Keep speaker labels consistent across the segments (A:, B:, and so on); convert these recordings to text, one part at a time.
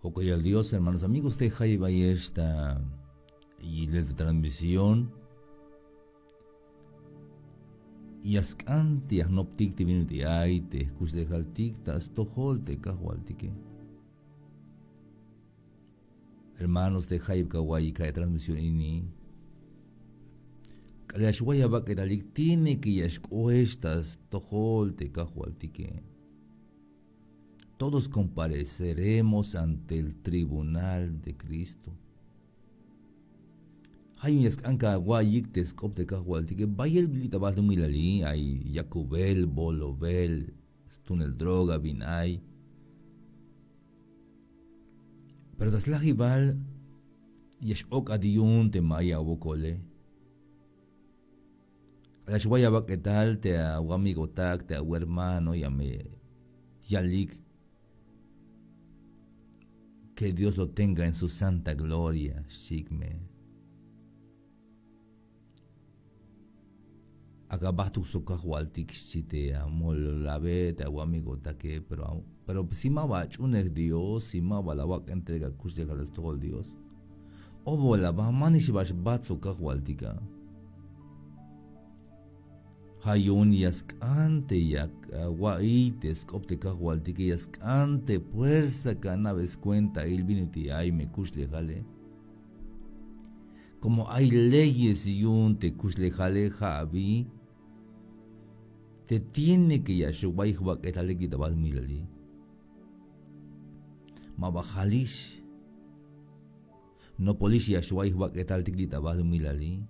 A: Ok, al Dios, hermanos amigos, de Jaiba y esta y de transmisión y ascanti agnoptic te minuti ay te escuch de jaltic tas tohol te cajualtique. Hermanos de Jaib Kawaii cae transmisión ini. Kalashwaya ba que talik tiene que yashkoestas tohol te cajualtique. Todos compareceremos ante el tribunal de Cristo. Hay un anka guayik te scop de cajualti que vaya el bilita vas de milali, hay Jacobel, Bolovel, tunel droga, binay. Pero das la rival, yesh ok adiun te maya wokole. La shwaya ba que tal te a amigo tak, te a hermano, ya me yalik. Que Dios lo tenga en su santa gloria, shikme. Acabas tu socahualtic chite amol la vete a amigo taque, pero si ma va chunek Dios, si ma va la va que entrega cuche galas todo Dios. O bola va mani si vas bat socahualtica. Hayun yaskante yak guaites copte cahualtica yaskante fuerza cana ves cuenta il vinuti ay me cuchle jale. Como hay leyes y un te cuchle jale javi. Te tiene que yashubay huak etalegi tabal milali. Mabajalish. No polis yashubay huak etalegi tabal milali.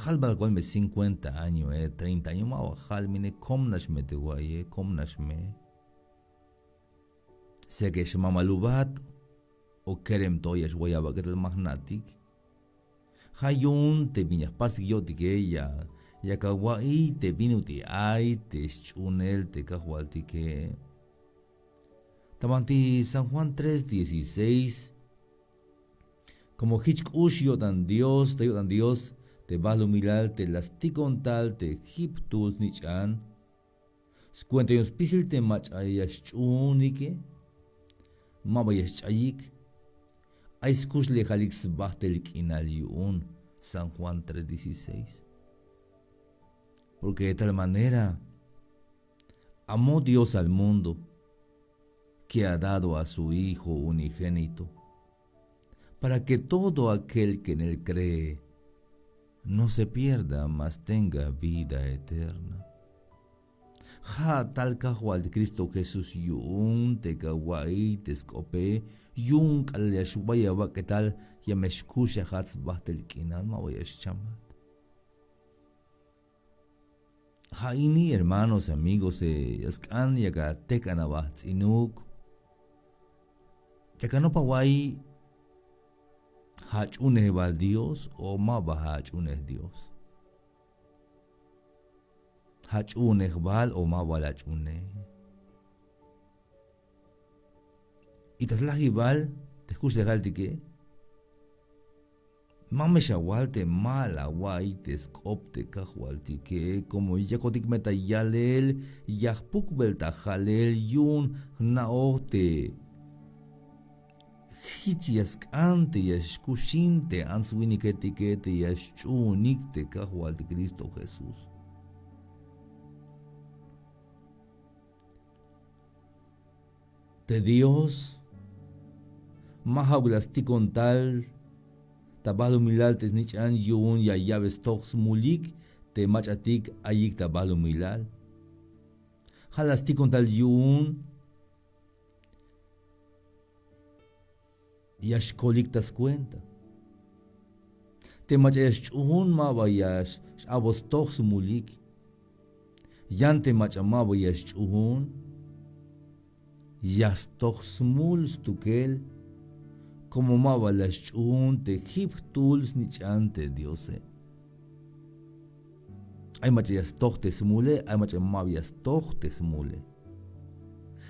A: Halbal cual me 50 años, 30 años, mabajal mine komnash me te guaye, komnash me. Sé que es mamalubat o kerem toyash guayaba que el magnatic. Hayun te viñas pasiguioti que ella. Yakaguai te vinuti ay te chunel te cajualti que tabanti San Juan 3:16 como hichkush yotan Dios te vas a mirar te lasticon tal te hiptus nichan scuenta yos pisil te mach ayas chunike mabayas chayik ay skush le halix bachtelik inaliun San Juan 3:16. Porque de tal manera amó Dios al mundo que ha dado a su Hijo unigénito, para que todo aquel que en él cree no se pierda, mas tenga vida eterna. Ja tal cajual de Cristo Jesús yun te kawai te escope yun kalyashubaya va que tal ya me escucha hats bahtel kinan ma voy a chamat. Haini, hermanos, amigos, yaskan yaga tekanaba tzinuk. Yakanopa wai hachune val Dios o maba hachune Dios. Hachune val o maba hachune. Y taslahi val, te escuché galtique. Mame shawalte mala guay te scopte cajualti que como yacotic meta yalel yahpuk belta jalel yun naote hichiask ante yashkushinte answiniketikete yashchunikte cajualti Cristo Jesús. De Dios mahaulasti con tal tabalu milal te snichan yun ya llaves tox mulik te machatik ayik tabalu milal. Halasti con tal yun yashkolik tas cuenta. Te machayash chun mabayash abos tox mulik. Yan te machamabayash chun yas tox mul stukel. Como maba las chun te hip tools ni chante Diose. Hay machas tochtes mule, hay machas mabias tochtes mule.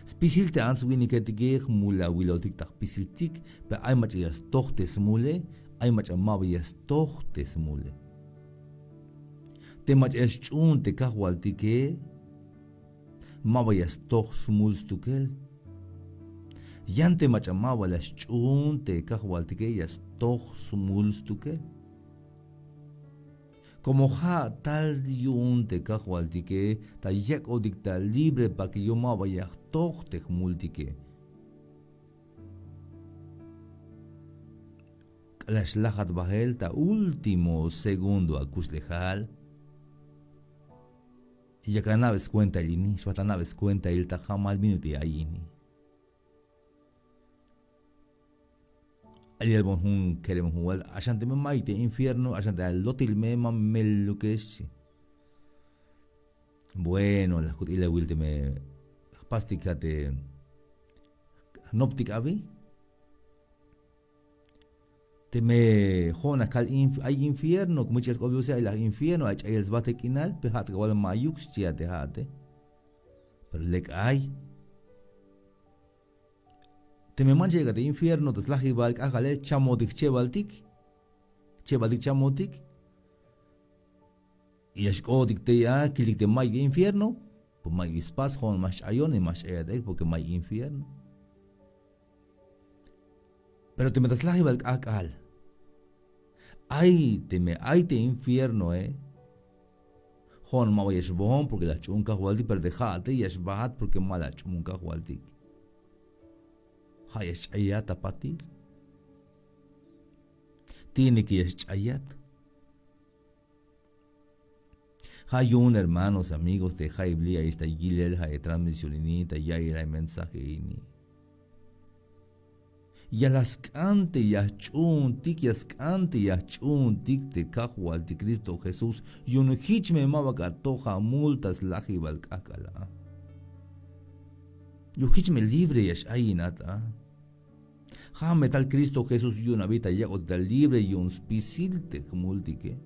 A: Spisil te ans winiketigeg mula wilotik tak pisiltik, pero hay machas tochtes mule, hay machas mabias tochtes mule. Te machas chun te kahualtike, mabias tochs mulstukel. Yante machamaba las chunte cajualtique yas toj sumulstuque. Como ja tal yunte cajualtique, ta yak o dicta libre pa que yo maba yak toj te multique. Las lahat bahel ta último segundo acuslejal. Y ya que naves cuenta el ini, suata naves cuenta el ta jamal minuti ayini. Ali albon hun queremos jugar, allante me maite infierno, allante al lotil me mamelo que es. Bueno, las cutilas wilte me pasticate noptic avi. Te me jonas cal hay infierno, como chicas obvio sea el infierno, hay el zbate kinal, pehat que wala mayuk chia te hate. Pero lek hay. Te me mancha de infierno, te slaji balk agale chamotik chebaltik chamotik. Y es codik te ya kilik te may de infierno, pues may ispas hon mas ayon y mas ayadek porque may infierno. Pero te me taslaji balk agal. Ay te infierno, Hon ma yesh bohon porque la chunka hualdi per dejate yesh bahat porque mala chunka hualdi. Hayesh ayat apati. Tiene que yesh ayat. Hayun hermanos, amigos de Haiblia esta gilel hay transmisionita ya era el mensaje ini. Ya las cante ya chuntik te cajual de Cristo Jesús y un hich me mava toja multas lajibal kakala. Yo hich me libre yash ayinata. Ja metal Cristo Jesús y una vida ya otra libre y un spisil te multique.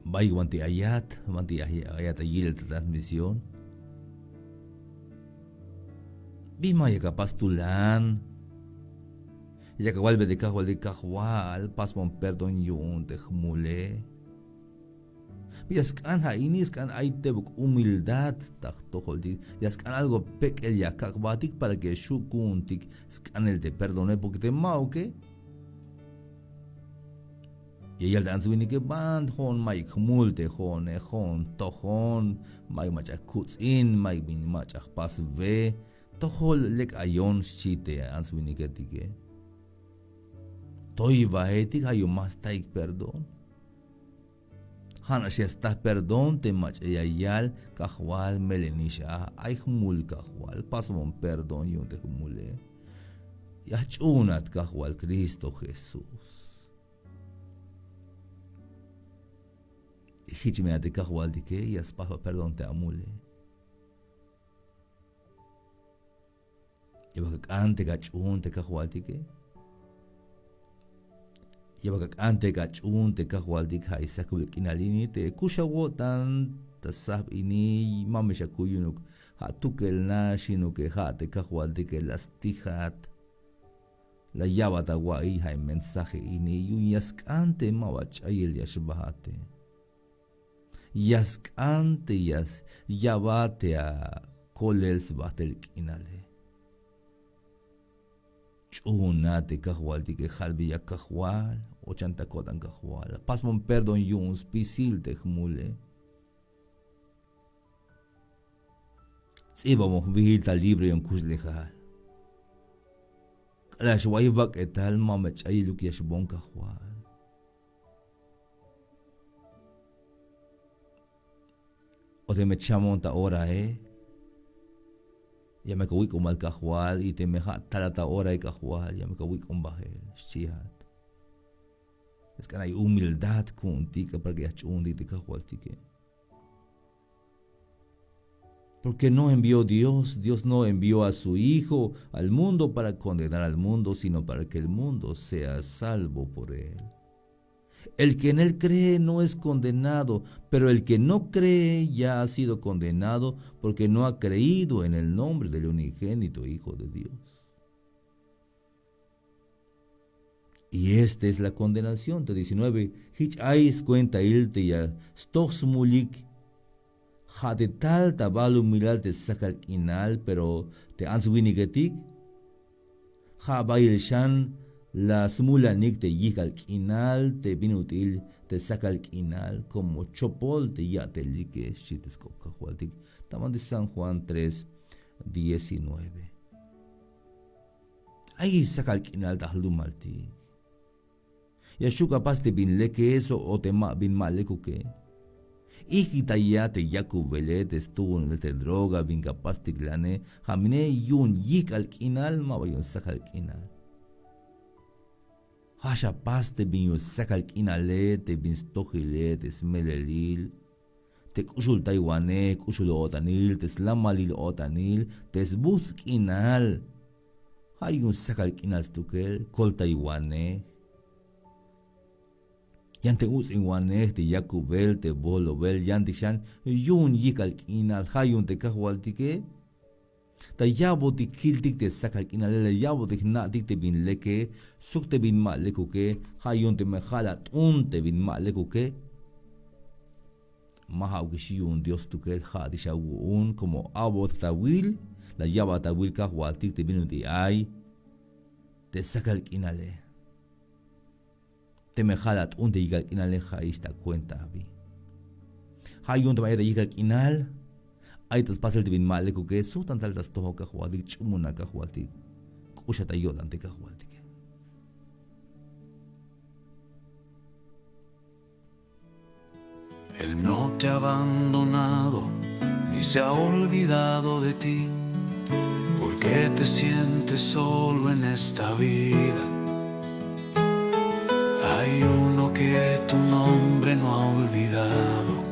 A: Vai guante ayat ayil transmisión. Bima ya capaz tulan. Ya que vuelve de cajual, pasmon perdón yun te jmule. Yaskan ha inis kan aite buk humildad takto holdi. Yaskan algo pekel ya kakbatik para que shukuntik skan el te perdone porque te mauke. Y el dan swini que band hon mai khmulte hon tohon mai machak kuts in mai bin machak pas ve. Tohol lek ayon shite answini que tige. Toi vaetik hayo mas taik perdón. Hana si estás perdón te mach eyayal kahual melenisha ay humul kahual pasmon perdón yun te humule. Yachunat kahual Cristo Jesús. Hichmeate kahual dike yas pasma perdón te amule. Lleva que ante gachun te cajualtique. Lleva que ante gachun te cajualtique hay saculik inalini te kushawotan te sab ini mamisha kuyunuk hatukel na shinu que ha te cajualtique las tijat la llava ta guay hay mensaje ini yun yaskante mawach ayel yashbahate yaskante yas yabate a kolels batel inale. Chunate cajual de que halbia cajual, 80 codan cajual. Pasmon perdón yun spisil te jmule. Si vamos vigilta libre y un kuslejal. Clash waivak etal mamech ayiluk yashbon cajual. O te me chamon ta hora, Ya me kawik mal kahual y te me talata hora y kahual ya me kawik bahel shihat. Es que hay humildad contigo para que achundi te kahual tique. Porque no envió Dios no envió a su Hijo al mundo para condenar al mundo, sino para que el mundo sea salvo por él. El que en él cree no es condenado, pero el que no cree ya ha sido condenado porque no ha creído en el nombre del unigénito Hijo de Dios. Y esta es la condenación, te 19. Hich ais cuenta ilte ya stox mulik Ha de tal tabalu miral te sakal inal, pero te answini getik. Ha bail shan la smula nik te yikal inal, te binutil te sakal inal, como chopol te yate like shiteskop kahualtik. Taman de San Juan 3:19. Ahí sakal inal tahlu maltik. Yashu capaz te bin leke eso o te ma bin maleku que. Ikita ya te yaku velet estuvo en el te droga bin capaz te glane hamine yun yik al kinal ma bayun sakal kinal. Hasha pas te bin yun sakal kinale te bin stohile te smelelil. Te kushul taiwane kushul otanil te slamalil otanil te sbus kinal. Hayun sakal kinal stukel kol taiwane. Yante us in waneh te yakubel te bolo bel yanti shan yun yikal kinal hayun te kahwaltike ta yabo te kiltik te sakal kinalele yabo te natik te bin leke suk te bin ma lekuke hayun te mejalat te bin ma lekuke maha ukishiyun Dios tukel hadisha un como abot tawil la yaba tawil kahwaltik te binu te ay te sakal kinale te me jalat un te yigal kinal ha esta cuenta abi. Hay un te vaya de yigal kinal. Hay tas pasel te bin male que su tan tal tas toho kahuadik chumuna kahuatik. Kusha ta yodan te kahuatik.
B: Él no te ha abandonado ni se ha olvidado de ti. ¿Por qué te sientes solo en esta vida? Hay uno que tu nombre no ha olvidado.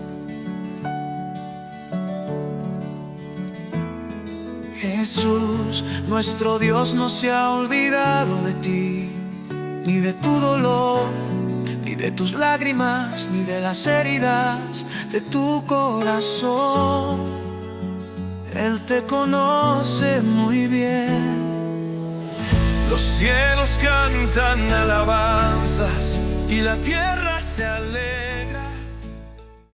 B: Jesús, nuestro Dios no se ha olvidado de ti, ni de tu dolor, ni de tus lágrimas, ni de las heridas de tu corazón. Él te conoce muy bien. Los cielos cantan alabanzas y la tierra se alegra.